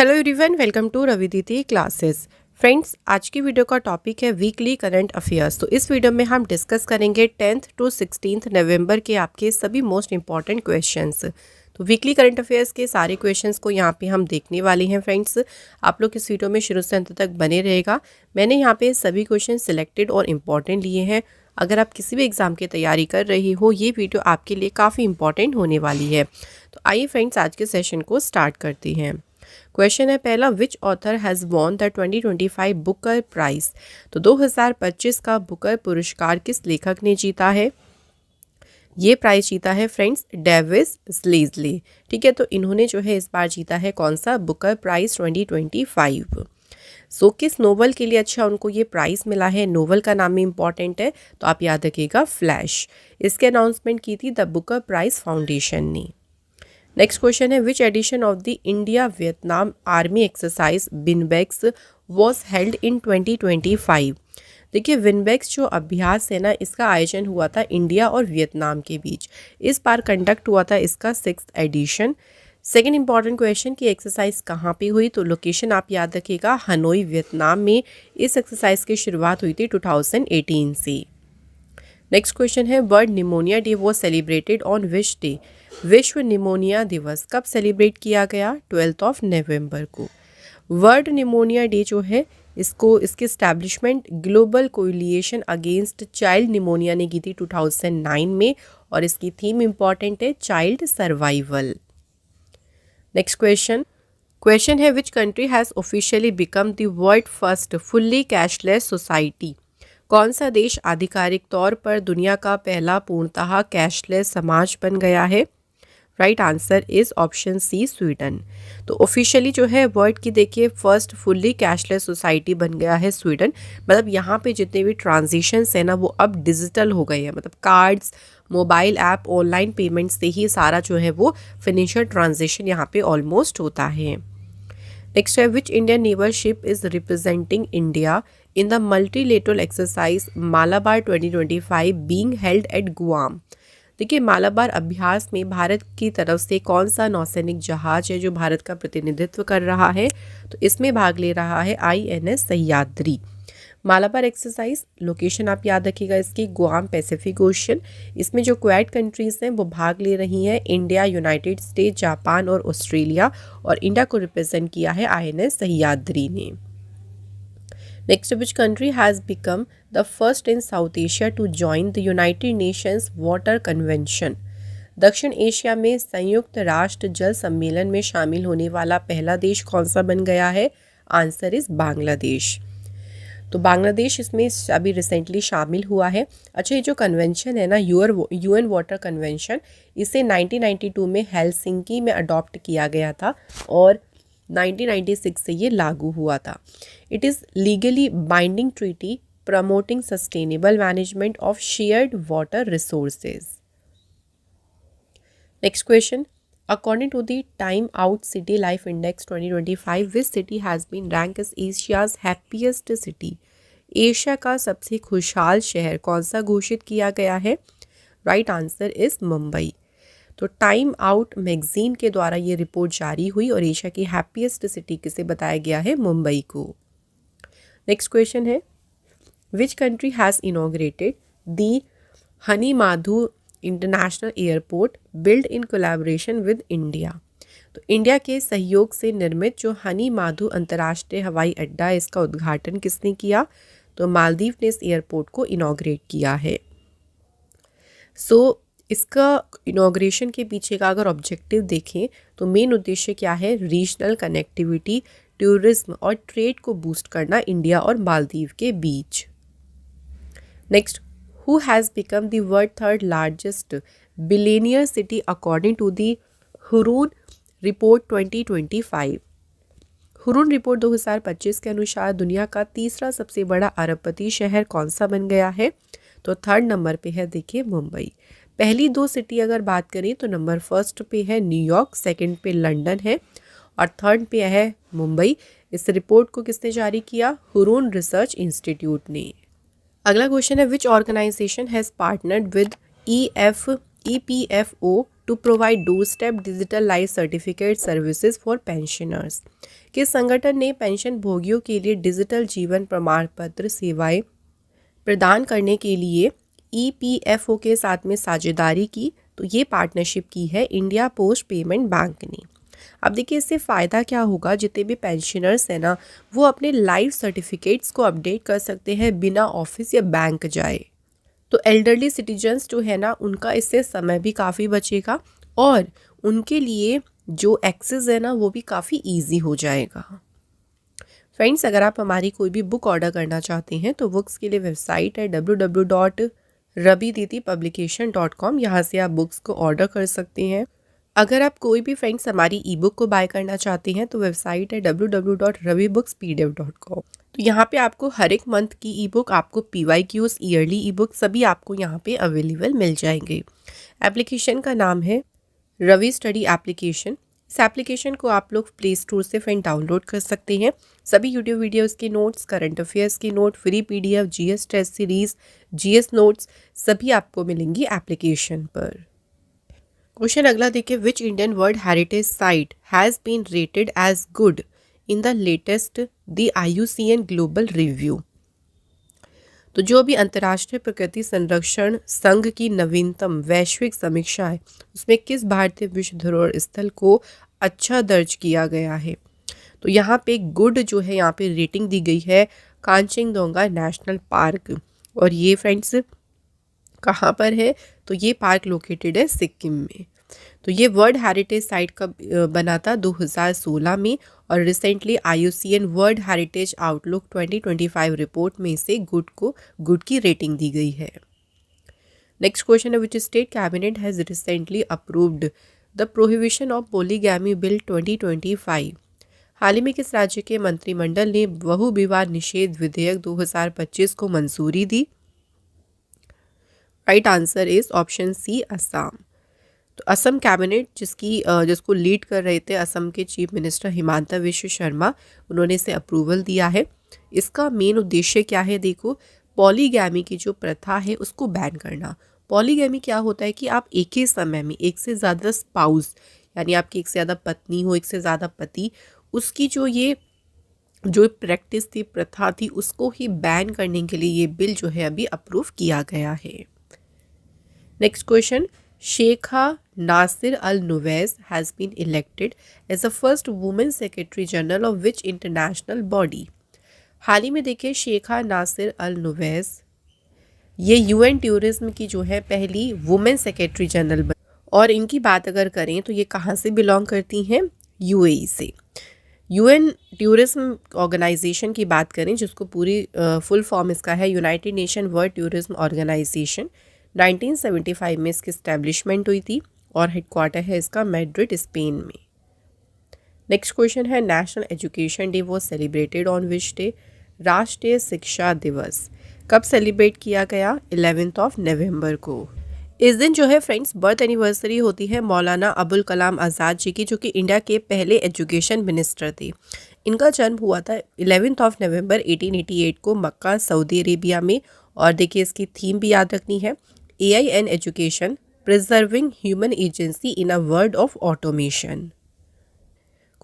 Hello everyone, welcome to रविदिति classes. Friends, आज की वीडियो का टॉपिक है वीकली करंट अफेयर्स। तो इस वीडियो में हम डिस्कस करेंगे 10th to 16th नवंबर के आपके सभी मोस्ट इंपॉर्टेंट क्वेश्चंस। तो वीकली करंट अफेयर्स के सारे क्वेश्चंस को यहाँ पे हम देखने वाले हैं। फ्रेंड्स, आप लोग इस वीडियो में शुरू से अंत तक बने रहेगा। मैंने यहाँ पे सभी क्वेश्चन सिलेक्टेड और इम्पॉर्टेंट लिए हैं। अगर आप किसी भी एग्ज़ाम की तैयारी कर रही हो, ये वीडियो आपके लिए काफ़ी इंपॉर्टेंट होने वाली है। तो आइए फ्रेंड्स, आज के सेशन को स्टार्ट करते हैं। क्वेश्चन है पहला, which author has won the 2025 Booker prize. तो 2025 का बुकर पुरस्कार किस लेखक ने जीता है? ये प्राइज जीता है फ्रेंड्स डेविस स्लेजली। ठीक है, तो इन्होंने जो है इस बार जीता है कौन सा बुकर प्राइज 2025। सो किस नोवेल के लिए अच्छा उनको ये प्राइज़ मिला है? नोवेल का नाम भी इम्पॉर्टेंट है, तो आप याद रखिएगा फ्लैश। इसके अनाउंसमेंट की थी द बुकर प्राइज फाउंडेशन ने। नेक्स्ट क्वेश्चन है, which edition of the India Vietnam army exercise VINBAX was held in 2025। देखिए, विनबेक्स जो अभ्यास है ना, इसका आयोजन हुआ था इंडिया और वियतनाम के बीच। इस बार कंडक्ट हुआ था इसका 6th edition. Second important question की एक्सरसाइज कहाँ पे हुई? तो लोकेशन आप याद रखिएगा हनोई वियतनाम में। इस एक्सरसाइज की शुरुआत हुई थी 2018 से। नेक्स्ट क्वेश्चन है, world pneumonia day was celebrated on which day. विश्व निमोनिया दिवस कब सेलिब्रेट किया गया? 12 नवंबर को। वर्ल्ड निमोनिया डे जो है इसकी establishment global coalition against child pneumonia ने की थी 2009 में, और इसकी थीम इंपॉर्टेंट है चाइल्ड सर्वाइवल। नेक्स्ट क्वेश्चन है, which country has officially become the world first fully cashless society. कौन सा देश आधिकारिक तौर पर दुनिया का पहला पूर्णतः कैशलेस समाज बन गया है? Right answer is option C, Sweden. तो ऑफिशियली जो है वर्ल्ड की देखिए फर्स्ट फुल्ली कैशलेस सोसाइटी बन गया है स्वीडन। मतलब यहाँ पे जितने भी ट्रांजिशंस है ना, वो अब डिजिटल हो गए हैं। मतलब cards, mobile app, online payment से ही सारा जो है वो फिनेंशियल ट्रांजेक्शन यहाँ पे ऑलमोस्ट होता है। नेक्स्ट है, which Indian naval ship is representing India in the multilateral exercise Malabar 2025 being held at Guam. देखिए, मालाबार अभ्यास में भारत की तरफ से कौन सा नौसैनिक जहाज है जो भारत का प्रतिनिधित्व कर रहा है? तो इसमें भाग ले रहा है INS Sahyadri. Malabar exercise location आप याद रखिएगा इसकी गुआम, पैसिफिक ओशन। इसमें जो क्वाड कंट्रीज हैं वो भाग ले रही हैं, इंडिया, यूनाइटेड स्टेट, जापान और ऑस्ट्रेलिया। और इंडिया को रिप्रेजेंट किया है INS सह्याद्री ने। Next, which country has become the first in South Asia to join the United Nations water convention. दक्षिण एशिया में संयुक्त राष्ट्र जल सम्मेलन में शामिल होने वाला पहला देश कौन सा बन गया है? Answer is Bangladesh. तो बांग्लादेश इसमें अभी रिसेंटली शामिल हुआ है। अच्छा, ये जो कन्वेंशन है ना, UN वाटर कन्वेंशन, इसे 1992 में हेलसिंकी में अडॉप्ट किया गया था और 1996 से ये लागू हुआ था। It is legally binding treaty promoting sustainable management of shared water resources. Next question, according to the Time Out City Life Index 2025, which city has been ranked as Asia's happiest city? Asia का सबसे खुशहाल शहर कौन सा घोषित किया गया है? Right answer is Mumbai. तो टाइम आउट मैगजीन के द्वारा ये रिपोर्ट जारी हुई और एशिया की हैप्पीएस्ट सिटी किसे बताया गया है? मुंबई को। नेक्स्ट क्वेश्चन है, which country has inaugurated the Hanimaadhoo international airport build in collaboration with India. तो इंडिया के सहयोग से निर्मित जो हनी माधु अंतर्राष्ट्रीय हवाई अड्डा है, इसका उद्घाटन किसने किया? तो मालदीव ने इस एयरपोर्ट को इनॉग्रेट किया है। इसका इनॉग्रेशन के पीछे का अगर ऑब्जेक्टिव देखें तो मेन उद्देश्य क्या है? रीजनल कनेक्टिविटी, टूरिज्म और ट्रेड को बूस्ट करना इंडिया और मालदीव के बीच। Next, who has become the world third largest billionaire city according to the Hurun Report 2025। Hurun report 2025 के अनुसार दुनिया का तीसरा सबसे बड़ा अरबपति शहर कौन सा बन गया है? तो 3rd नंबर पे है देखिए मुंबई। पहली 2 सिटी अगर बात करें तो नंबर 1st पे है न्यूयॉर्क, 2nd पे लंदन है और 3rd पे है मुंबई। इस रिपोर्ट को किसने जारी किया? हुरून रिसर्च इंस्टीट्यूट ने। अगला क्वेश्चन है, which organisation has partnered with EPFO to provide doorstep digital life certificate services for pensioners. किस संगठन ने पेंशन भोगियों के लिए डिजिटल जीवन प्रमाण पत्र सेवाएं प्रदान करने के लिए EPFO के साथ में साझेदारी की? तो ये पार्टनरशिप की है इंडिया पोस्ट पेमेंट बैंक ने। अब देखिए इससे फ़ायदा क्या होगा, जितने भी पेंशनर्स हैं ना वो अपने लाइफ सर्टिफिकेट्स को अपडेट कर सकते हैं बिना ऑफिस या बैंक जाए। तो एल्डरली सिटीजन्स जो है ना उनका इससे समय भी काफ़ी बचेगा और उनके लिए जो एक्सेस है ना वो भी काफ़ी इजी हो जाएगा। फ्रेंड्स, अगर आप हमारी कोई भी बुक ऑर्डर करना चाहते हैं तो बुक्स के लिए वेबसाइट है www.rabiditipublication.com। यहाँ से आप बुक्स को ऑर्डर कर सकते हैं। अगर आप कोई भी फ्रेंड्स हमारी ई बुक को बाय करना चाहते हैं तो वेबसाइट है www.ravibookspdf.com। तो यहाँ पे आपको हर एक मंथ की ई बुक, आपको PYQs, ईयरली ई बुक सभी आपको यहाँ पे अवेलेबल मिल जाएंगे। एप्लीकेशन का नाम है रवि स्टडी एप्लीकेशन। इस एप्लीकेशन को आप लोग प्ले स्टोर से फ्रेंड डाउनलोड कर सकते हैं। सभी यूट्यूब वीडियोस के नोट्स, करंट अफेयर्स के note, free PDF, GS test series, GS notes सभी आपको मिलेंगी एप्लीकेशन पर। क्वेश्चन अगला देखिए, which Indian world heritage site has been rated as good in the latest the IUCN global review. तो जो भी अंतर्राष्ट्रीय प्रकृति संरक्षण संघ की नवीनतम वैश्विक समीक्षा है उसमें किस भारतीय विश्व धरोहर स्थल को अच्छा दर्ज किया गया है? तो यहाँ पे गुड जो है यहाँ पे रेटिंग दी गई है कांचनजंगा नेशनल पार्क। और ये फ्रेंड्स कहाँ पर है? तो ये पार्क लोकेटेड है सिक्किम में। तो ये वर्ल्ड हेरिटेज साइट कब बना था? 2016 में। और recently IUCN world heritage outlook 2025 report में से गुड की रेटिंग दी गई है। नेक्स्ट क्वेश्चन है, which state cabinet has recently approved the prohibition of polygamy bill 2025। हाल ही में किस राज्य के मंत्रिमंडल ने बहुविवाह निषेध विधेयक 2025 को मंजूरी दी? Right answer is option C, Assam. तो असम कैबिनेट जिसको लीड कर रहे थे असम के चीफ मिनिस्टर हिमांता विश्व शर्मा, उन्होंने इसे अप्रूवल दिया है। इसका मेन उद्देश्य क्या है? देखो, पॉलीगैमी की जो प्रथा है उसको बैन करना। पॉलीगैमी क्या होता है कि आप एक ही समय में एक से ज़्यादा स्पाउस, यानी आपकी एक से ज़्यादा पत्नी हो, एक से ज़्यादा पति, उसकी जो प्रैक्टिस थी, प्रथा थी, उसको ही बैन करने के लिए ये बिल जो है अभी अप्रूव किया गया है। Next question, Shaikha Nasser Al Nuwais has been elected as the first women secretary general of which international body. हाल ही में देखिए शेखा नासिर अल नुवैस ये UN टूरिज्म की जो है पहली वुमेन सेक्रेटरी जनरल बनी। और इनकी बात अगर करें तो ये कहाँ से बिलोंग करती हैं? UAE से। UN टूरिज्म ऑर्गेनाइजेशन की बात करें, जिसको पूरी फुल फॉर्म इसका है United Nation World Tourism Organization. 1975 में इसकी इस्टेब्लिशमेंट हुई थी और हेडक्वार्टर है इसका मैड्रिड, स्पेन में। नेक्स्ट क्वेश्चन है, national education day was celebrated on which day. राष्ट्रीय शिक्षा दिवस कब सेलिब्रेट किया गया? 11 नवंबर को। इस दिन जो है फ्रेंड्स बर्थ एनिवर्सरी होती है मौलाना अबुल कलाम आज़ाद जी की, जो कि इंडिया के पहले एजुकेशन मिनिस्टर थे। इनका जन्म हुआ था 11 नवंबर 1888 को मक्का, सऊदी अरेबिया में। और देखिए इसकी थीम भी याद रखनी है, AI and education, preserving human agency in a world of automation.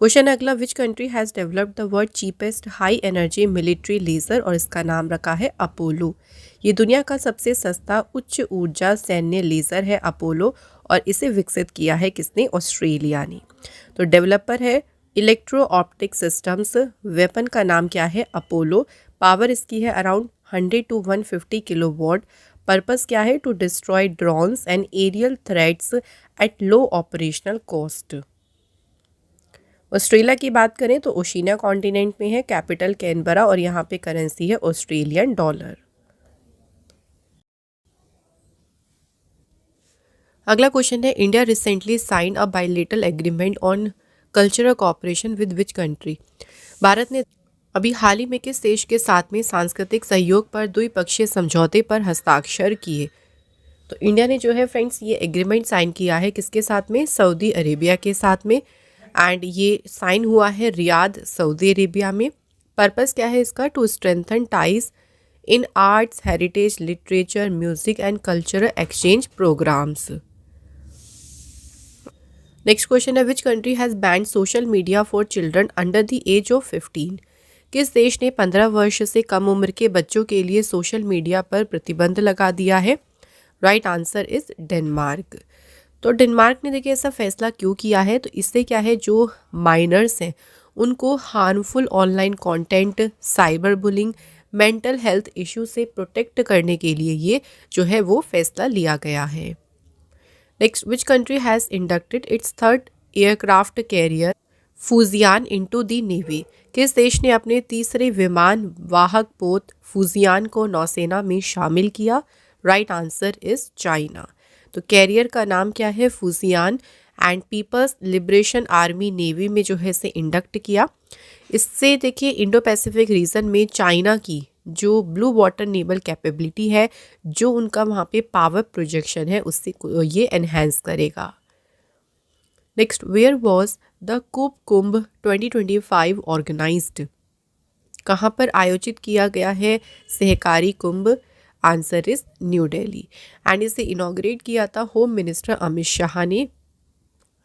Question अगला, which country has developed the world cheapest high energy military laser, और इसका नाम रखा है अपोलो। ये दुनिया का सबसे सस्ता उच्च ऊर्जा सैन्य लेज़र है अपोलो, और इसे विकसित किया है किसने? ऑस्ट्रेलिया ने। तो डेवलपर है इलेक्ट्रो ऑप्टिक सिस्टम्स। वेपन का नाम क्या है? अपोलो। पावर इसकी है अराउंड 100 to 150 किलोवाट। पर्पस क्या है? To destroy drones and aerial threats at low operational cost. Australia की बात करें तो ओशिनिया कॉन्टिनेंट में है, कैपिटल कैनबरा, और यहाँ पे करेंसी है ऑस्ट्रेलियन डॉलर। अगला क्वेश्चन है, India recently sign a bilateral agreement on cultural cooperation with which country. Bharat ने अभी हाल ही में किस देश के साथ में सांस्कृतिक सहयोग पर द्विपक्षीय समझौते पर हस्ताक्षर किए? तो इंडिया ने जो है फ्रेंड्स ये एग्रीमेंट साइन किया है किसके साथ में? सऊदी अरेबिया के साथ में। एंड ये साइन हुआ है रियाद, सऊदी अरेबिया में। पर्पस क्या है इसका? To strengthen ties in arts, heritage, literature, music and cultural exchange programmes. Next question है which country has banned social media for children under the age of 15। किस देश ने 15 वर्ष से कम उम्र के बच्चों के लिए सोशल मीडिया पर प्रतिबंध लगा दिया है? Right answer is Denmark. तो डेनमार्क ने देखिए ऐसा फैसला क्यों किया है, तो इससे क्या है, जो माइनर्स हैं उनको harmful online content, cyber bullying, mental health issue से प्रोटेक्ट करने के लिए ये जो है वो फैसला लिया गया है। Next, which country has inducted it's third aircraft carrier Fujian into the navy. किस देश ने अपने तीसरे विमान वाहक पोत फूजियान को नौसेना में शामिल किया? Right answer is China. तो कैरियर का नाम क्या है? Fujian, and People's Liberation Army Navy में जो है इसे इंडक्ट किया। इससे देखिए इंडो पैसिफिक रीजन में चाइना की जो ब्लू वाटर नेवल कैपेबिलिटी है, जो उनका वहाँ पे पावर प्रोजेक्शन है, उससे ये एनहेंस करेगा। Next, where was the coop Kumbh 2025 organised. कहाँ पर आयोजित किया गया है सहकारी Kumbh? Answer is New Delhi, and इसे इनॉग्रेट किया था होम मिनिस्टर अमित शाह ने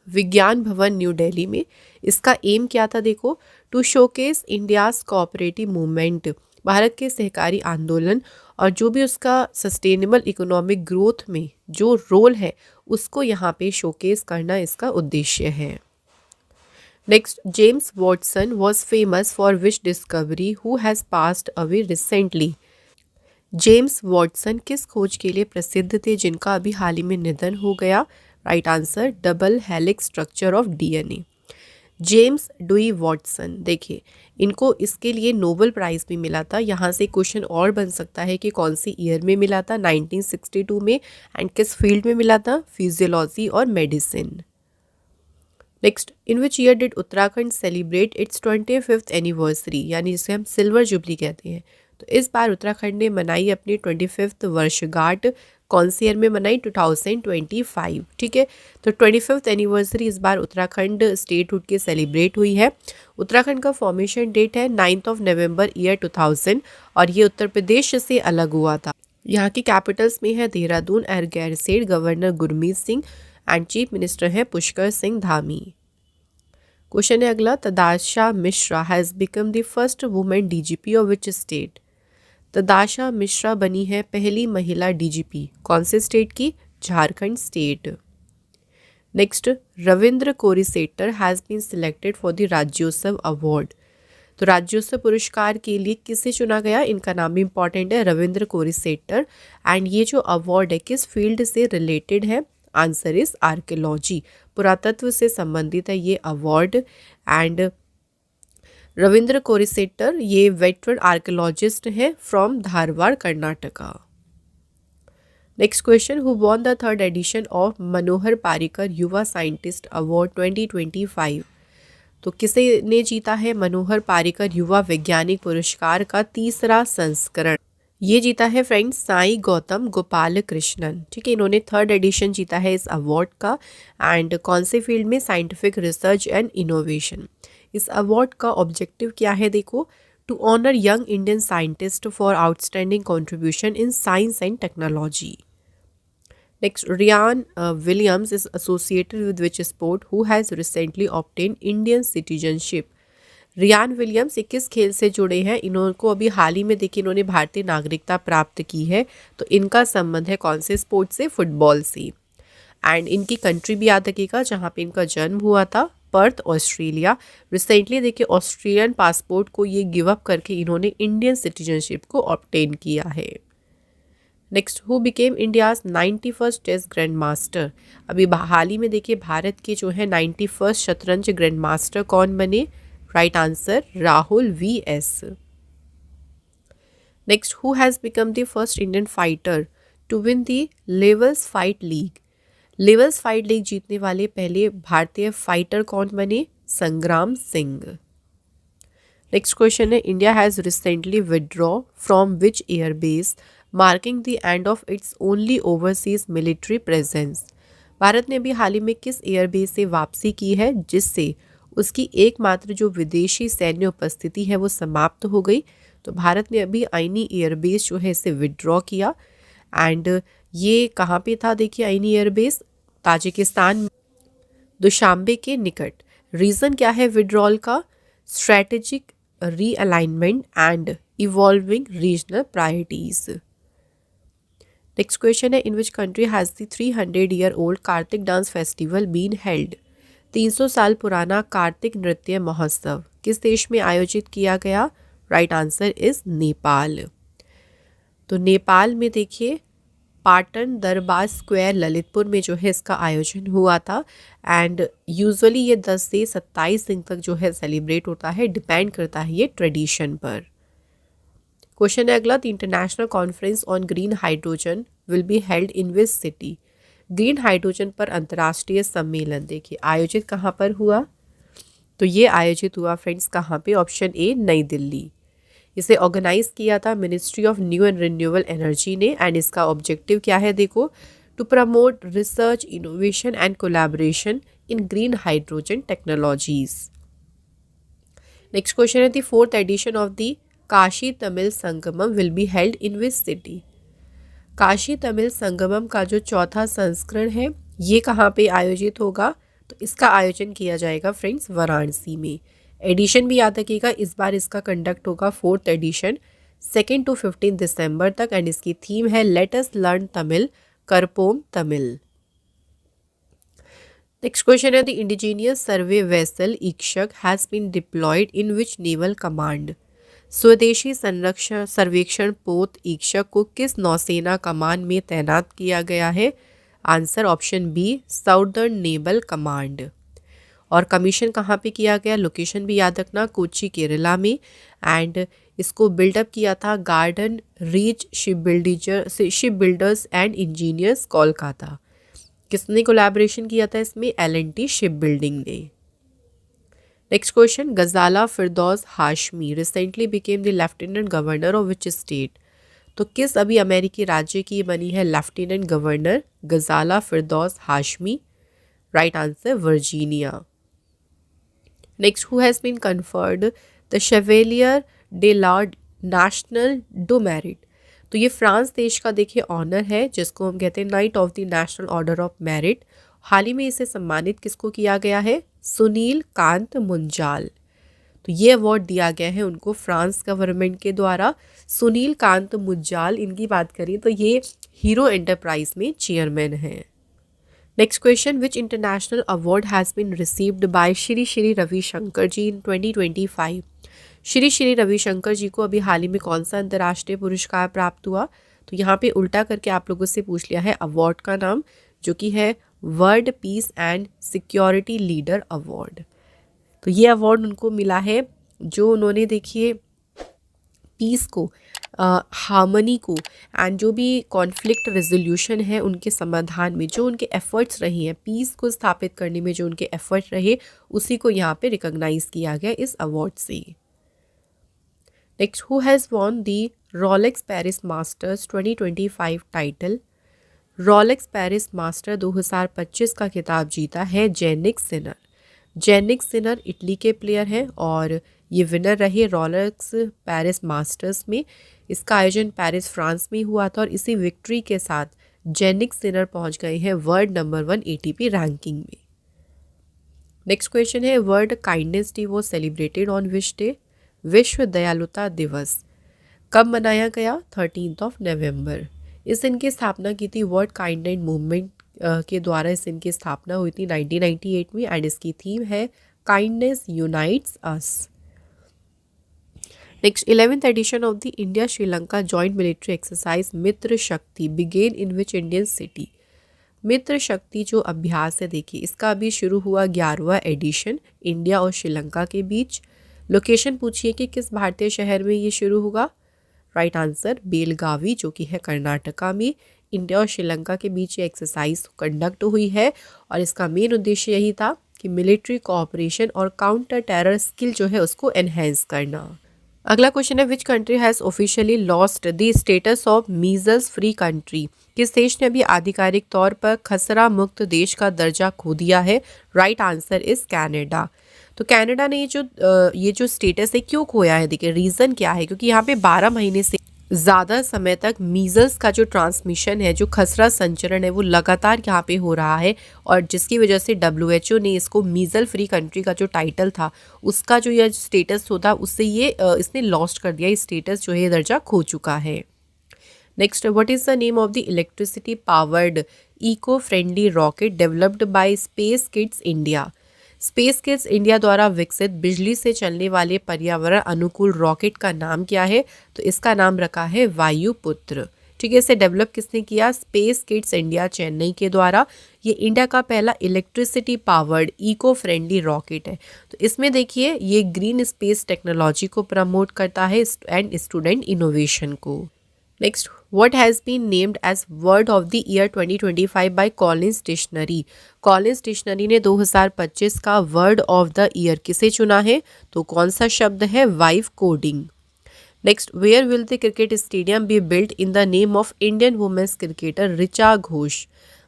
विज्ञान भवन न्यू दिल्ली में। इसका एम क्या था देखो, to showcase India's cooperative movement, Bharat के सहकारी आंदोलन और जो भी उसका सस्टेनेबल इकोनॉमिक ग्रोथ में जो रोल है उसको यहाँ पे शोकेस करना इसका उद्देश्य है। Next, James Watson was famous for which discovery who has passed away recently. James Watson किस खोज के लिए प्रसिद्ध थे जिनका अभी हाल ही में निधन हो गया? Right answer, double helix structure of DNA. James dewy Watson, देखिए इनको इसके लिए नोबेल प्राइज़ भी मिला था। यहाँ से क्वेश्चन और बन सकता है कि कौन सी ईयर में मिला था? 1962 में, एंड किस फील्ड में मिला था? फिजियोलॉजी और medicine. Next, in which year did Uttarakhand celebrate it's 25th anniversary, यानी जिसे हम सिल्वर जुबली कहते हैं। तो इस बार उत्तराखंड ने मनाई अपनी 25th वर्षगांठ। कौन सी ईयर में मनाई? 2025। ठीक है, तो 25th एनिवर्सरी इस बार उत्तराखंड स्टेटहुड की सेलिब्रेट हुई है। उत्तराखंड का फॉर्मेशन डेट है 9 नवंबर ईयर 2000, और ये उत्तर प्रदेश से अलग हुआ था। यहाँ की कैपिटल्स में है देहरादून, एयर Gairsain governor Gurmeet Singh, and chief minister है पुष्कर सिंह धामी। क्वेश्चन है अगला, Tadasha Mishra has become the first women DGP of which state. Tadasha Mishra बनी है पहली महिला डीजीपी, कौन से स्टेट की? Jharkhand state. Next, Ravindra Korisettar has been selected for the Rajyotsava award. तो राज्योत्सव पुरस्कार के लिए किसे चुना गया? इनका नाम भी इंपॉर्टेंट है, रविंद्र कोरिसेट्टर। एंड ये जो अवार्ड है किस फील्ड से रिलेटेड है? आंसर इज आर्कियोलॉजी, पुरातत्व से संबंधित है ये अवार्ड। एंड रविंद्र कोरिसेट्टर ये वेटरन आर्कियोलॉजिस्ट हैं from Dharwad, Karnataka. Next question, who won the third edition of Manohar Parrikar Yuva scientist award 2025। तो किसे ने जीता है मनोहर पारिकर युवा वैज्ञानिक पुरस्कार का तीसरा संस्करण? ये जीता है फ्रेंड्स साई गौतम गोपाल कृष्णन। ठीक है, इन्होंने थर्ड एडिशन जीता है इस अवार्ड का, एंड कौन से फील्ड में? Scientific research and innovation. इस अवार्ड का ऑब्जेक्टिव क्या है देखो, to honour young Indian scientist for outstanding contribution in science and technology. Next, Ryan Williams is associated with which sport who has recently obtain Indian citizenship. Ryan Williams किस खेल से जुड़े हैं? इनको अभी हाल ही में देखिए इन्होंने भारतीय नागरिकता प्राप्त की है। तो इनका संबंध है कौन से स्पोर्ट से? फुटबॉल से। एंड इनकी कंट्री भी याद रखिएगा जहाँ पे इनका जन्म हुआ था, पर्थ, ऑस्ट्रेलिया। रिसेंटली देखिए ऑस्ट्रेलियन पासपोर्ट को ये गिव अप करके इन्होंने इंडियन सिटीजनशिप को ऑब्टेन किया है। Next, who became India's 91st test grand master. अभी हाल ही में देखिए भारत के जो है 91st शतरंज ग्रैंड मास्टर कौन बने? Right answer, Rahul VS। Next, who has become the first Indian fighter to win the Levels Fight League. Levels Fight League जीतने वाले पहले भारतीय फाइटर कौन बने? संग्राम सिंह। नेक्स्ट क्वेश्चन है, India has recently withdraw from which airbase marking the end of its only overseas military presence. Bharat ने अभी हाल ही में किस एयरबेस से वापसी की है जिससे उसकी एकमात्र जो विदेशी सैन्य उपस्थिति है वो समाप्त हो गई? तो भारत ने अभी आइनी एयरबेस जो है इसे विदड्रॉ किया। एंड ये कहाँ पे था देखिए आइनी एयरबेस? ताजिकिस्तान दुशांबे के निकट। रीज़न क्या है विड्रॉल का? Strategic realignment and evolving regional priorities. Next question है, in which country has the 300-year old Kartik dance festival been held? 300 साल पुराना कार्तिक नृत्य महोत्सव किस देश में आयोजित किया गया? Right answer is Nepal. तो नेपाल में देखिए पाटन दरबार स्क्वायर ललितपुर में जो है इसका आयोजन हुआ था। एंड यूजुअली ये 10 से 27 दिन तक जो है सेलिब्रेट होता है, डिपेंड करता है ये ट्रेडिशन पर। क्वेश्चन है अगला, the international conference on green hydrogen will be held in which city? Green hydrogen पर अंतर्राष्ट्रीय सम्मेलन देखिए आयोजित कहाँ पर हुआ? तो ये आयोजित हुआ फ्रेंड्स कहाँ पे? ऑप्शन ए नई दिल्ली। इसे ऑर्गेनाइज किया था ministry of new and renewable energy ने। एंड इसका ऑब्जेक्टिव क्या है देखो, to promote research innovation and collaboration in green hydrogen technologies. Next question है, the 4th edition of the Kashi Tamil Sangamam will be held in which city? Kashi Tamil Sangamam का जो 4था संस्करण है ये कहाँ पे आयोजित होगा? तो इसका आयोजन किया जाएगा फ्रेंड्स वाराणसी में। एडिशन भी याद रखिएगा, इस बार इसका कंडक्ट होगा 4th एडिशन 2 to 15 दिसंबर तक। एंड इसकी थीम है let us learn Tamil, Karpom Tamil. Next question है, the indigenous survey vessel Ikshak has been deployed in which naval command? स्वदेशी संरक्षण सर्वेक्षण पोत ईक्षक को किस नौसेना कमान में तैनात किया गया है? Answer option B Southern Naval Command. और कमीशन कहाँ पे किया गया? लोकेशन भी याद रखना, कोच्चि केरला में। एंड इसको बिल्डअप किया था Garden Reach Shipbuilders and Engineers Kolkata. किसने कोलैबोरेशन किया था इसमें? L&T शिप बिल्डिंग ने। Next question, Ghazala Firdaus Hashmi recently became the lieutenant governor of which state? तो किस अभी अमेरिकी राज्य की बनी है lieutenant governor Ghazala Firdaus Hashmi? Right answer Virginia. Next, who has been conferred the Chevalier de la National du Merite? तो ये फ्रांस देश का देखिए ऑनर है जिसको हम कहते हैं knight of the national order of merit. हाल ही में इसे सम्मानित किसको किया गया है? सुनील कांत मुंजाल। तो ये अवार्ड दिया गया है उनको फ्रांस गवर्नमेंट के द्वारा। सुनील कांत मुंजाल, इनकी बात करें तो ये हीरो एंटरप्राइज में चेयरमैन हैं। Next question, which international award has been received by Shri Shri Ravishankar ji in 2025? Shri Shri Ravishankar ji को अभी हाल ही में कौन सा अंतर्राष्ट्रीय पुरस्कार प्राप्त हुआ? तो यहाँ पे उल्टा करके आप लोगों से पूछ लिया है अवार्ड का नाम, जो कि है world peace and security leader award. तो ये अवार्ड उनको मिला है जो उन्होंने देखिए पीस को, हार्मनी को एंड जो भी कॉन्फ्लिक्ट रेजोल्यूशन है उनके समाधान में जो उनके एफर्ट्स रही हैं, पीस को स्थापित करने में जो उनके एफर्ट रहे, उसी को यहाँ पे रिकॉग्नाइज किया गया इस अवार्ड से। Next, who has won the Rolex Paris masters 2025 title? Rolex Paris master 2025 का खिताब जीता है Jannik Sinner. Jannik Sinner Italy के प्लेयर हैं और ये विनर रहे रोलेक्स पेरिस मास्टर्स में। इसका आयोजन पेरिस फ्रांस में हुआ था और इसी विक्ट्री के साथ जेनिक सिनर पहुंच गए हैं वर्ल्ड नंबर 1 ATP रैंकिंग में। नेक्स्ट क्वेश्चन है, world kindness day was celebrated on which day? विश्व दयालुता दिवस कब मनाया गया? 13 नवंबर। इस दिन की स्थापना की थी वर्ल्ड काइंडनेस मूवमेंट के द्वारा। इस दिन की स्थापना हुई थी 1998 में एंड इसकी थीम है kindness unites us. Next, 11th edition of the India Sri Lanka joint military exercise Mitra Shakti begin in which Indian city? Mitra Shakti जो अभ्यास है देखिए इसका अभी शुरू हुआ 11वां एडिशन इंडिया और श्रीलंका के बीच। लोकेशन पूछिए कि किस भारतीय शहर में ये शुरू होगा? राइट आंसर बेलगावी, जो कि है कर्नाटका में। इंडिया और श्रीलंका के बीच ये एक्सरसाइज कंडक्ट हुई है और इसका मेन उद्देश्य यही था कि मिलिट्री कोऑपरेशन और काउंटर टेरर स्किल जो है उसको एनहेंस करना। अगला क्वेश्चन है, which country has officially lost the status of measles free country? किस देश ने अभी आधिकारिक तौर पर खसरा मुक्त देश का दर्जा खो दिया है? Right answer is Canada. तो कनाडा ने ये जो स्टेटस है क्यों खोया है? देखिए रीज़न क्या है, क्योंकि यहाँ पे 12 महीने से ज़्यादा समय तक मीज़ल्स का जो ट्रांसमिशन है, जो खसरा संचरण है, वो लगातार यहाँ पे हो रहा है और जिसकी वजह से WHO ने इसको मीज़ल फ्री कंट्री का जो टाइटल था, उसका जो यह स्टेटस होता, उससे ये इसने लॉस्ट कर दिया, ये स्टेटस जो है, ये दर्जा खो चुका है। Next, what is the name of the electricity powered eco friendly rocket developed by Space Kidz India? Space Kidz India द्वारा विकसित बिजली से चलने वाले पर्यावरण अनुकूल रॉकेट का नाम क्या है? तो इसका नाम रखा है वायुपुत्र। ठीक है, इसे डेवलप किसने किया? स्पेस किड्स इंडिया चेन्नई के द्वारा। ये इंडिया का पहला electricity powered eco friendly rocket है। तो इसमें देखिए, ये ग्रीन स्पेस टेक्नोलॉजी को प्रमोट करता है एंड स्टूडेंट इनोवेशन को। Next, what has been named as word of the year 2025 by Collins Dictionary? Collins Dictionary ने 2025 का वर्ड ऑफ द ईयर किसे चुना है? तो कौन सा शब्द है? Vibe coding. Next, where will the cricket stadium be built in the name of Indian women's cricketer Richa Ghosh?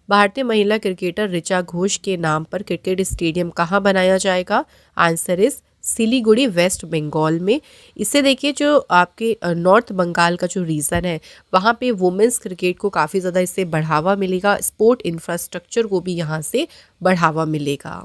भारतीय महिला क्रिकेटर ऋचा घोष के नाम पर क्रिकेट स्टेडियम कहाँ बनाया जाएगा? आंसर इज सिलीगुड़ी, वेस्ट बंगाल में। इससे देखिए, जो आपके नॉर्थ बंगाल का जो रीजन है, वहाँ पे वुमेन्स क्रिकेट को काफ़ी ज़्यादा इससे बढ़ावा मिलेगा, स्पोर्ट इंफ्रास्ट्रक्चर को भी यहाँ से बढ़ावा मिलेगा।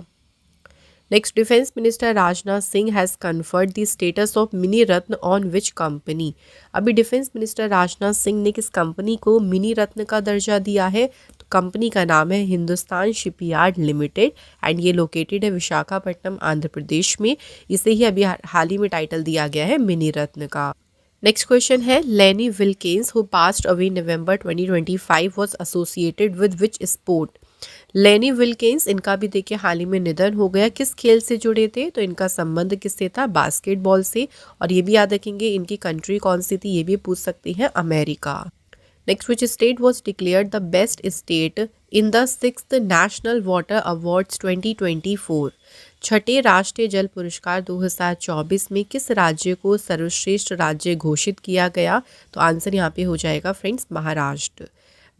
Next, defence minister Rajnath Singh has conferred the status of mini Ratna on which company? अभी डिफेंस मिनिस्टर राजनाथ सिंह ने किस कंपनी को मिनी रत्न का दर्जा दिया है? तो कंपनी का नाम है हिंदुस्तान शिपयार्ड लिमिटेड एंड ये लोकेटेड है विशाखापट्टनम, आंध्र प्रदेश में। इसे ही अभी हाल ही में टाइटल दिया गया है मिनी रत्न का। नेक्स्ट क्वेश्चन है, लेनी Wilkins who passed away November 2025 was associated with which sport? लेनी विल्किंस, इनका भी देखिए हाल ही में निधन हो गया। किस खेल से जुड़े थे? तो इनका संबंध किससे था? बास्केटबॉल से। और ये भी याद रखेंगे, इनकी कंट्री कौन सी थी? ये भी पूछ सकती हैं, America. Next, which state was declared the best state in the 6th national water awards 2024? छठे राष्ट्रीय जल पुरस्कार 2024 में किस राज्य को सर्वश्रेष्ठ राज्य घोषित किया गया? तो आंसर यहाँ पे हो जाएगा फ्रेंड्स, महाराष्ट्र।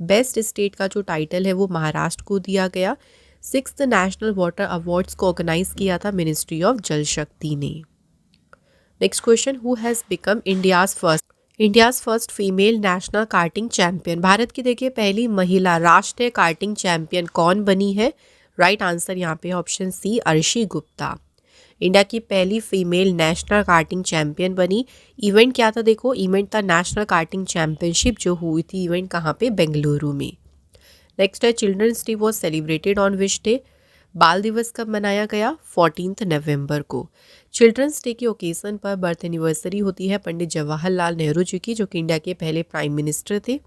बेस्ट स्टेट का जो टाइटल है वो महाराष्ट्र को दिया गया। 6th नेशनल वाटर अवार्ड्स को ऑर्गेनाइज किया था मिनिस्ट्री ऑफ जल शक्ति ने। Next question, who has become India's first female national karting champion? Bharat की देखिए पहली महिला राष्ट्रीय कार्टिंग चैंपियन कौन बनी है? राइट आंसर यहाँ पे option C, Arshi Gupta. India की पहली फीमेल नेशनल कार्टिंग चैंपियन बनी। इवेंट क्या था? देखो, इवेंट था नेशनल कार्टिंग चैंपियनशिप, जो हुई थी इवेंट कहाँ पे? बेंगलुरु में। नेक्स्ट है, children's day was celebrated on which day? बाल दिवस कब मनाया गया? 14 नवंबर को। चिल्ड्रंस डे के ओकेजन पर बर्थ एनिवर्सरी होती है पंडित जवाहरलाल नेहरू जी की, जो कि इंडिया के पहले प्राइम मिनिस्टर थे।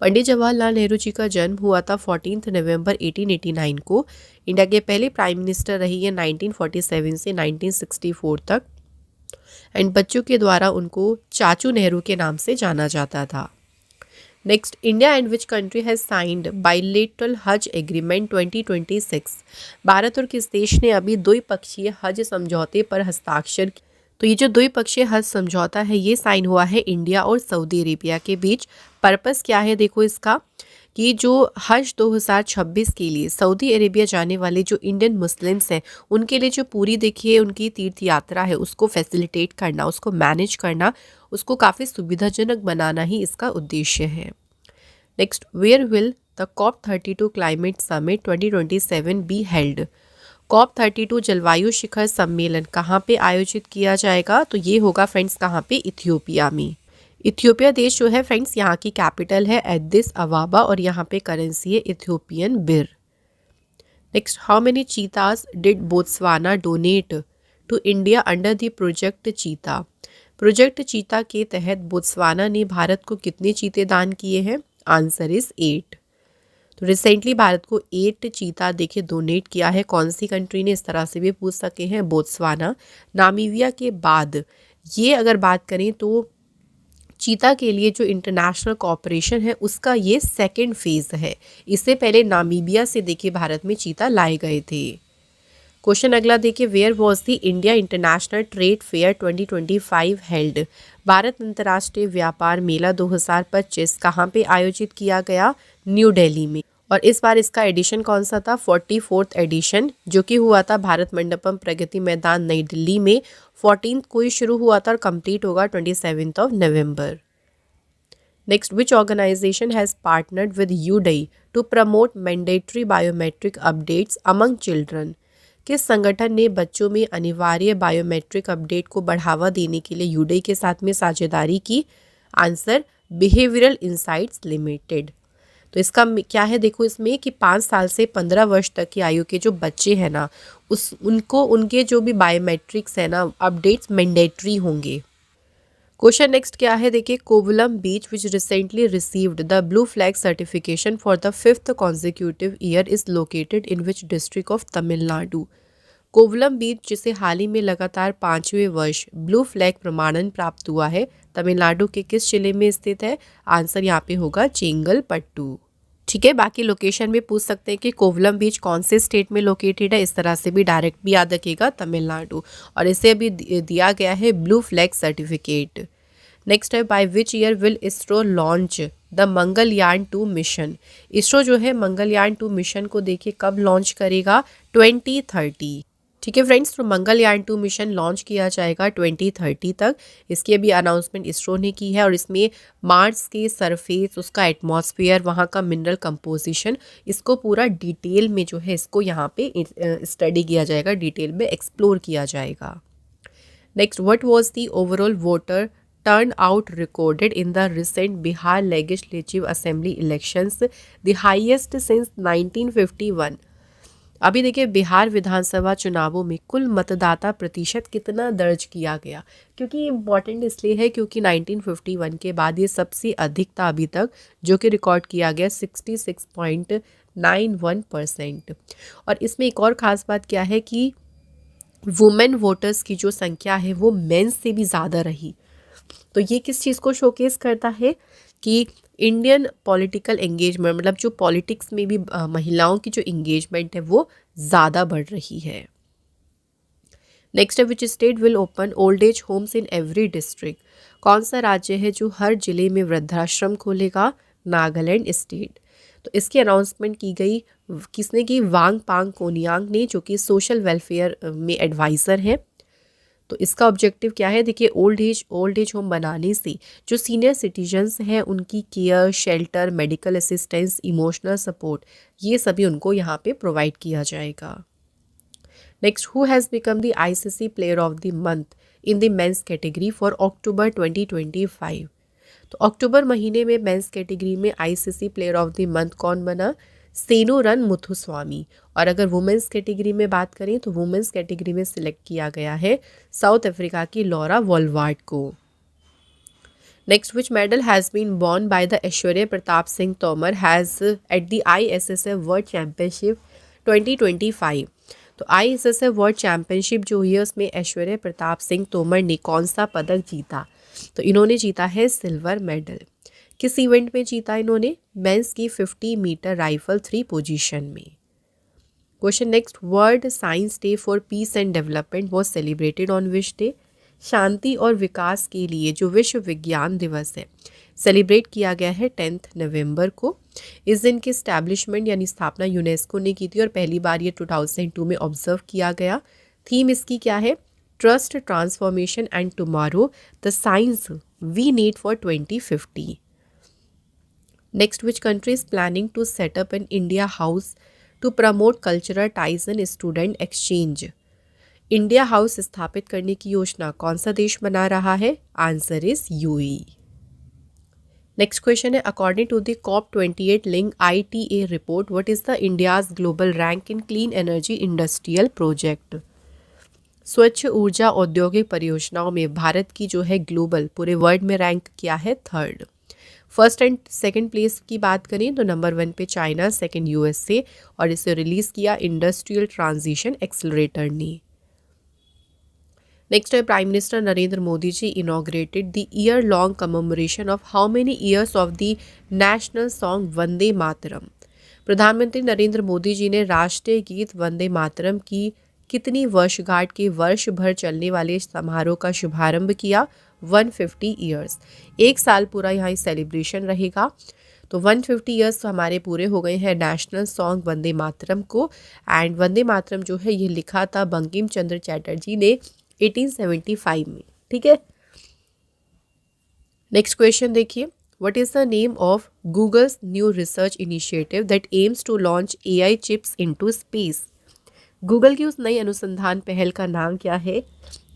पंडित जवाहरलाल नेहरू जी का जन्म हुआ था 14 नवंबर 1889 को। इंडिया के पहले प्राइम मिनिस्टर रही है 1947 से 1964 तक एंड बच्चों के द्वारा उनको चाचू नेहरू के नाम से जाना जाता था। Next, India and which country has signed bilateral हज एग्रीमेंट 2026? भारत और किस देश ने अभी द्विपक्षीय हज समझौते पर हस्ताक्षर किए? तो ये जो द्विपक्षीय हज समझौता है, ये साइन हुआ है इंडिया और सऊदी अरेबिया के बीच। पर्पस क्या है देखो इसका, कि जो हज 2026 के लिए सऊदी अरेबिया जाने वाले जो इंडियन मुस्लिम्स हैं, उनके लिए जो पूरी देखिए उनकी तीर्थ यात्रा है, उसको फैसिलिटेट करना, उसको मैनेज करना, उसको काफ़ी सुविधाजनक बनाना ही इसका उद्देश्य है। Next, where will the COP32 climate summit 2027 be held? COP32 जलवायु शिखर सम्मेलन कहाँ पे आयोजित किया जाएगा? तो ये होगा फ्रेंड्स कहाँ पे? इथियोपिया में। इथियोपिया देश जो है फ्रेंड्स, यहाँ की कैपिटल है एडिस अबाबा और यहाँ पे करेंसी है Ethiopian birr. Next, how many cheetahs did Botswana donate to India under the project cheetah? Project cheetah के तहत बोत्सवाना ने भारत को कितने चीते दान किए हैं? Answer is 8। तो रिसेंटली भारत को 8 चीता देखिए डोनेट किया है। कौन सी कंट्री ने? इस तरह से भी पूछ सके हैं, बोत्सवाना। नामीबिया के बाद ये अगर बात करें तो चीता के लिए जो इंटरनेशनल कॉपरेशन है उसका ये सेकंड फेज है। इससे पहले नामीबिया से देखिए भारत में चीता लाए गए थे। क्वेश्चन अगला देखिए, where was the India international trade fair 2025 held? Bharat अंतर्राष्ट्रीय व्यापार मेला 2025 कहाँ पे आयोजित किया गया? न्यू दिल्ली में। और इस बार इसका एडिशन कौन सा था? 44th एडिशन, जो कि हुआ था भारत मंडपम प्रगति मैदान नई दिल्ली में। 14th को ही शुरू हुआ था और कंप्लीट होगा 27 नवंबर। Next, which organisation has partnered with UIDAI to promote mandatory biometric updates among children? किस संगठन ने बच्चों में अनिवार्य बायोमेट्रिक अपडेट को बढ़ावा देने के लिए यूडई के साथ में साझेदारी की? Answer, behavioural insights limited. तो इसका क्या है, देखो इसमें कि 5 साल से 15 वर्ष तक की आयु के जो बच्चे हैं ना, उनको उनके जो भी बायोमेट्रिक्स है ना अपडेट्स मैंडेटरी होंगे। क्वेश्चन नेक्स्ट क्या है, देखिए, Kovalam beach which recently received the blue flag certification for the 5th consecutive year is located in which district of Tamil Nadu? Kovalam beach जिसे हाल ही में लगातार 5वें वर्ष ब्लू फ्लैग प्रमाणन प्राप्त हुआ है, तमिलनाडु के किस जिले में स्थित है? आंसर यहाँ पे होगा चेंगलपट्टू। ठीक है, बाकी लोकेशन भी पूछ सकते हैं कि कोवलम बीच कौन से स्टेट में लोकेटेड है, इस तरह से भी डायरेक्ट भी याद रखिएगा, तमिलनाडु। और इसे अभी दिया गया है ब्लू फ्लैग सर्टिफिकेट। नेक्स्ट है, by which year will ISRO launch the Mangalyaan 2 mission? ISRO जो है मंगलयान 2 मिशन को देखिए कब लॉन्च करेगा? 2030। ठीक है फ्रेंड्स, तो मंगलयान 2 मिशन लॉन्च किया जाएगा 2030 तक। इसकी अभी अनाउंसमेंट इसरो ने की है और इसमें मार्स के सरफेस, उसका एटमॉस्फेयर, वहाँ का मिनरल कंपोजिशन, इसको पूरा डिटेल में जो है इसको यहाँ पे स्टडी किया जाएगा, डिटेल में एक्सप्लोर किया जाएगा। Next, what was the overall voter turn out recorded in the recent Bihar legislative assembly elections, the highest since 1951? अभी देखिए, बिहार विधानसभा चुनावों में कुल मतदाता प्रतिशत कितना दर्ज किया गया? क्योंकि इम्पॉर्टेंट इसलिए है क्योंकि 1951 के बाद ये सबसे अधिक था अभी तक, जो कि रिकॉर्ड किया गया 66.91%। और इसमें एक और ख़ास बात क्या है कि वुमेन वोटर्स की जो संख्या है वो मेंस से भी ज़्यादा रही। तो ये किस चीज़ को शोकेस करता है कि इंडियन पॉलिटिकल एंगेजमेंट, मतलब जो पॉलिटिक्स में भी महिलाओं की जो एंगेजमेंट है वो ज़्यादा बढ़ रही है। नेक्स्ट है, which state will open old age homes in every district? कौन सा राज्य है जो हर जिले में वृद्धाश्रम खोलेगा? नागालैंड स्टेट। तो इसकी अनाउंसमेंट की गई, किसने की? वांगपांग कोनियांग ने, जो कि सोशल वेलफेयर में एडवाइज़र हैं। तो इसका ऑब्जेक्टिव क्या है, देखिए, ओल्ड एज होम बनाने से जो सीनियर सिटीजन्स हैं उनकी care, shelter, medical assistance, emotional support, ये सभी उनको यहाँ पे प्रोवाइड किया जाएगा। Next, who has become the ICC player of the month in the men's category for October 2025? तो अक्टूबर महीने में मेंस कैटेगरी में ICC player of the month कौन बना? सेनूरन मुथुस्वामी। और अगर वुमेंस कैटेगरी में बात करें तो वुमेंस कैटेगरी में सिलेक्ट किया गया है साउथ अफ्रीका की लॉरा वॉलवार्ड को। Next, which medal has been won by the Aishwarya Pratap Singh Tomar has at the ISSF world championship 2025? तो ISSF वर्ल्ड चैम्पियनशिप जो हुई है उसमें ऐश्वर्या प्रताप सिंह तोमर ने कौन सा पदक जीता? तो इन्होंने जीता है सिल्वर मेडल। किस इवेंट में जीता इन्होंने? मेंस की 50 मीटर राइफल 3 पोजीशन में। Question next, world science day for peace and development was celebrated on which day? शांति और विकास के लिए जो विश्व विज्ञान दिवस है सेलिब्रेट किया गया है 10 नवंबर को। इस दिन की स्टैब्लिशमेंट यानी स्थापना यूनेस्को ने की थी और पहली बार ये 2002 में ऑब्जर्व किया गया। थीम इसकी क्या है? Trust, transformation and tomorrow, the science we need for 2050। Next, which country is planning to set up an India House to promote cultural ties and student exchange? India house स्थापित करने की योजना कौन सा देश बना रहा है? Answer is UAE. Next question है, according to the COP28 link ITA report, what is the India's global rank in clean energy industrial project? स्वच्छ ऊर्जा औद्योगिक परियोजनाओं में भारत की जो है ग्लोबल पूरे वर्ल्ड में रैंक क्या है? 3rd। First and second place की बात करें तो नंबर 1 पे चाइना, सेकंड USA, और इसे रिलीज़ किया इंडस्ट्रियल ट्रांजिशन एक्सेलरेटर ने। नेक्स्ट है, prime minister Narendra Modi ji inaugurated the year long commemoration of how many years of the national song Vande Mataram? प्रधानमंत्री नरेंद्र मोदी जी ने राष्ट्रीय गीत वंदे मातरम की कितनी वर्षगांठ के वर्ष भर चलने वाले समारोह का शुभारंभ किया? 150 ईयर्स। 1 साल पूरा यहाँ सेलिब्रेशन रहेगा। तो 150 ईयर्स तो हमारे पूरे हो गए हैं नेशनल सॉन्ग वंदे मातरम को। एंड वंदे मातरम जो है ये लिखा था बंकिम चंद्र चटर्जी ने 1875 में। ठीक है, नेक्स्ट क्वेश्चन देखिए, What is the name of Google's new research initiative that aims to launch AI chips into space? Google की उस नई अनुसंधान पहल का नाम क्या है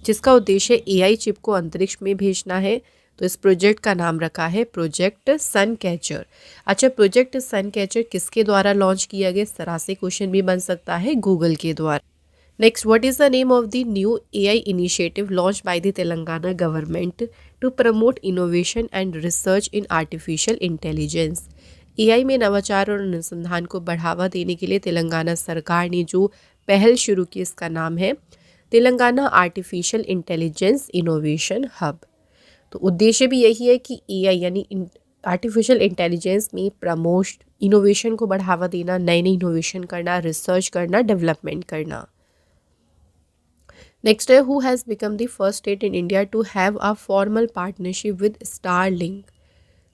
जिसका उद्देश्य एआई चिप को अंतरिक्ष में भेजना है? तो इस प्रोजेक्ट का नाम रखा है प्रोजेक्ट सन कैचर। अच्छा, प्रोजेक्ट सन कैचर किसके द्वारा लॉन्च किया गया? इस तरह से क्वेश्चन भी बन सकता है, गूगल के द्वारा। Next, what is the name of the new AI initiative launch by the Telangana government to promote innovation and research in artificial intelligence? AI में नवाचार और अनुसंधान को बढ़ावा देने के लिए तेलंगाना सरकार ने जो पहल शुरू की, इसका नाम है Telangana artificial intelligence innovation hub. तो उद्देश्य भी यही है कि एआई यानी आर्टिफिशियल इंटेलिजेंस में प्रमोट इनोवेशन को बढ़ावा देना, नए नए इनोवेशन करना, रिसर्च करना, डेवलपमेंट करना। नेक्स्ट है, who has become the first state in India to have a formal partnership with Starlink?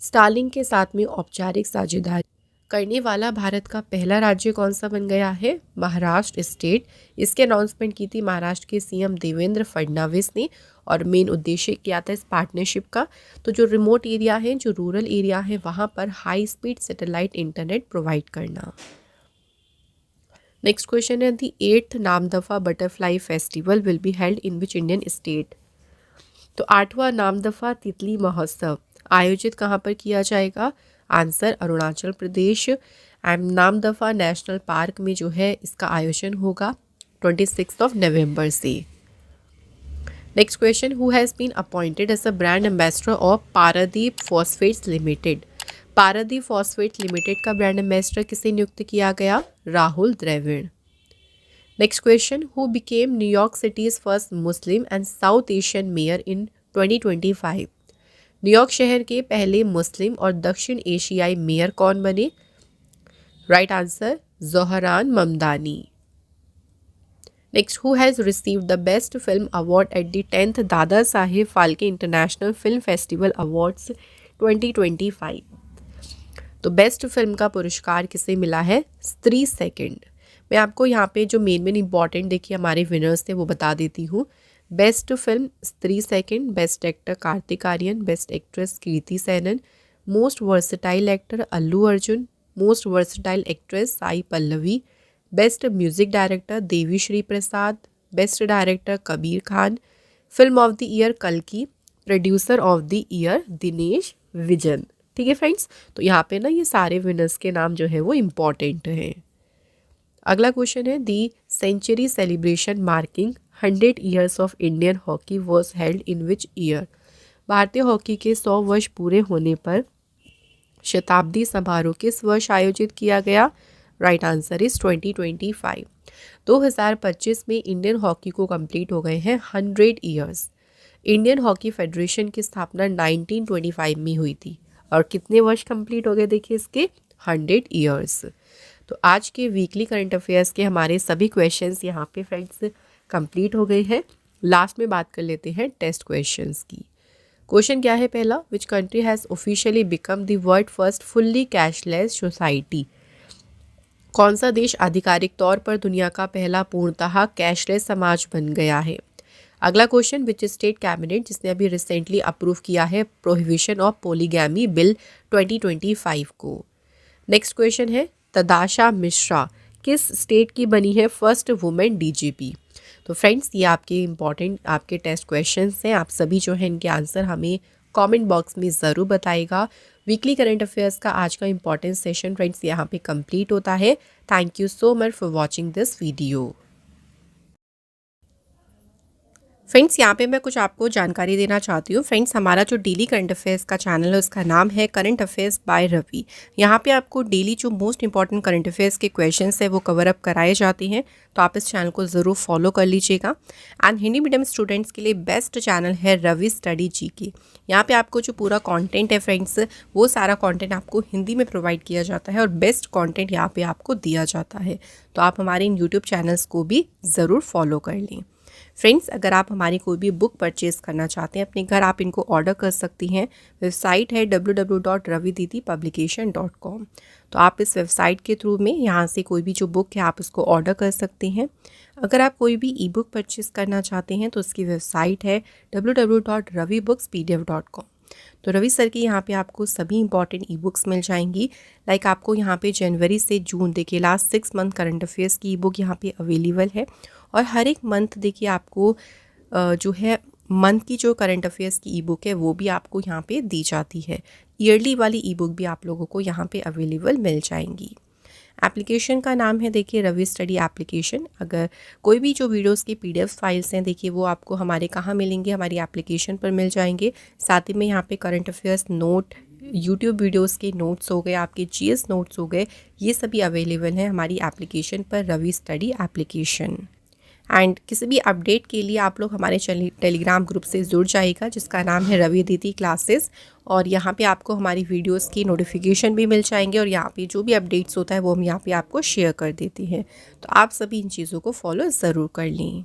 Starlink के साथ में औपचारिक साझेदारी करने वाला भारत का पहला राज्य कौन सा बन गया है? महाराष्ट्र स्टेट। इसके अनाउंसमेंट की थी महाराष्ट्र के सीएम देवेंद्र फडणवीस ने, और मेन उद्देश्य क्या था इस पार्टनरशिप का? तो जो रिमोट एरिया है, जो रूरल एरिया है, वहाँ पर high speed satellite internet provide करना। नेक्स्ट क्वेश्चन है, the 8th Namdapha butterfly festival will be held in which Indian state? तो 8वां नामदफा तितली महोत्सव आयोजित कहाँ पर किया जाएगा? Answer, Arunachal Pradesh. And Namdapha national park में जो है इसका आयोजन होगा 26 नवंबर से। Next question, who has been appointed as a brand ambassador of Paradeep phosphates limited? Paradeep phosphate limited का ब्रांड एम्बेसडर किसे नियुक्त किया गया? Rahul Dravid. Next question, who became New York city's first Muslim and South Asian mayor in 2025? New York शहर के पहले मुस्लिम और दक्षिण एशियाई मेयर कौन बने? Right answer, Zohran Mamdani. Next, who has received the best film award at the 10th Dada Saheb Phalke international film festival awards 2025? तो best film का पुरस्कार किसे मिला है? स्त्री सेकंड। मैं आपको यहाँ पे जो मेन इंपॉर्टेंट देखिए हमारे विनर्स थे वो बता देती हूँ। Best film Stree second, best actor Kartik Aaryan, best actress Kriti Sanon, most versatile actor Allu Arjun, most versatile actress Sai Pallavi, best music director Devi Sri Prasad, best director Kabir Khan, film of the year कल्कि, producer of the year Dinesh Vijan. ठीक है फ्रेंड्स, तो यहाँ पे ना ये सारे विनर्स के नाम जो है वो इम्पॉर्टेंट हैं। अगला क्वेश्चन है, the century celebration marking 100 years of Indian hockey was held in which year? भारतीय हॉकी के 100 वर्ष पूरे होने पर शताब्दी समारोह किस वर्ष आयोजित किया गया? Right answer is 2025। 2025 में इंडियन हॉकी को कंप्लीट हो गए हैं 100 ईयर्स। इंडियन हॉकी फेडरेशन की स्थापना 1925 में हुई थी और कितने वर्ष कंप्लीट हो गए? देखिए इसके 100 ईयर्स। तो आज के वीकली करंट अफेयर्स के हमारे सभी क्वेश्चंस यहाँ पे फ्रेंड्स कंप्लीट हो गए हैं। लास्ट में बात कर लेते हैं टेस्ट क्वेश्चंस की। क्वेश्चन क्या है पहला, विच country has officially become the world first fully cashless society? कौन सा देश आधिकारिक तौर पर दुनिया का पहला पूर्णतः कैशलेस समाज बन गया है? अगला क्वेश्चन, विच स्टेट कैबिनेट, जिसने अभी रिसेंटली अप्रूव किया है प्रोहिबिशन ऑफ पोलीगैमी बिल 2025 को? नेक्स्ट क्वेश्चन है, तदाशा मिश्रा किस स्टेट की बनी है फर्स्ट वुमेन डीजीपी? तो फ्रेंड्स ये आपके इम्पॉर्टेंट आपके टेस्ट क्वेश्चंस हैं। आप सभी जो है इनके आंसर हमें कमेंट बॉक्स में ज़रूर बताइएगा। वीकली करंट अफेयर्स का आज का इम्पॉर्टेंट सेशन फ्रेंड्स यहाँ पे कंप्लीट होता है। Thank you so much for watching this video. Friends यहाँ पे मैं कुछ आपको जानकारी देना चाहती हूँ। फ्रेंड्स हमारा जो डेली करंट अफेयर्स का चैनल है उसका नाम है करंट अफेयर्स बाय रवि। यहाँ पे आपको डेली जो मोस्ट इंपॉर्टेंट करंट अफेयर्स के क्वेश्चंस है वो कवर अप कराए जाते हैं, तो आप इस चैनल को ज़रूर फॉलो कर लीजिएगा। एंड हिंदी मीडियम स्टूडेंट्स के लिए बेस्ट चैनल है रवि स्टडी जीके। यहाँ पे आपको जो पूरा कंटेंट है फ्रेंड्स वो सारा कंटेंट आपको हिंदी में प्रोवाइड किया जाता है और बेस्ट कंटेंट यहाँ पे आपको दिया जाता है, तो आप हमारे इन यूट्यूब चैनल्स को भी ज़रूर फॉलो कर लें। फ्रेंड्स अगर आप हमारी कोई भी बुक परचेज़ करना चाहते हैं अपने घर, आप इनको ऑर्डर कर सकती हैं। वेबसाइट है www.raviditipublication.com। तो आप इस वेबसाइट के थ्रू में यहाँ से कोई भी जो बुक है आप उसको ऑर्डर कर सकते हैं। अगर आप कोई भी ई बुक परचेज़ करना चाहते हैं तो उसकी वेबसाइट है www.ravibookspdf.com। तो रवि सर की यहाँ पे आपको सभी इंपॉर्टेंट ई बुक्स मिल जाएंगी। लाइक आपको यहाँ पे जनवरी से जून देखिए लास्ट 6 मंथ करंट अफेयर्स की ई बुक यहाँ पे अवेलेबल है। और हर एक मंथ देखिए आपको जो है मंथ की जो करंट अफेयर्स की ई बुक है वो भी आपको यहाँ पे दी जाती है। ईयरली वाली ई बुक भी आप लोगों को यहाँ पे अवेलेबल मिल जाएंगी। एप्लीकेशन का नाम है देखिए रवि स्टडी एप्लीकेशन। अगर कोई भी जो वीडियोस की पीडीएफ फाइल्स हैं देखिए वो आपको हमारे कहाँ मिलेंगे, हमारी एप्लीकेशन पर मिल जाएंगे। साथ ही में यहाँ पे current affairs note, YouTube videos के नोट्स हो गए, आपके जीएस नोट्स हो गए, ये सभी अवेलेबल हैं हमारी एप्लीकेशन पर, रवि स्टडी एप्लीकेशन। एंड किसी भी अपडेट के लिए आप लोग हमारे टेलीग्राम ग्रुप से जुड़ जाइएगा जिसका नाम है रवि दीदी क्लासेस। और यहाँ पे आपको हमारी वीडियोस की नोटिफिकेशन भी मिल जाएंगे और यहाँ पे जो भी अपडेट्स होता है वो हम यहाँ पे आपको शेयर कर देते हैं। तो आप सभी इन चीज़ों को फॉलो ज़रूर कर लें।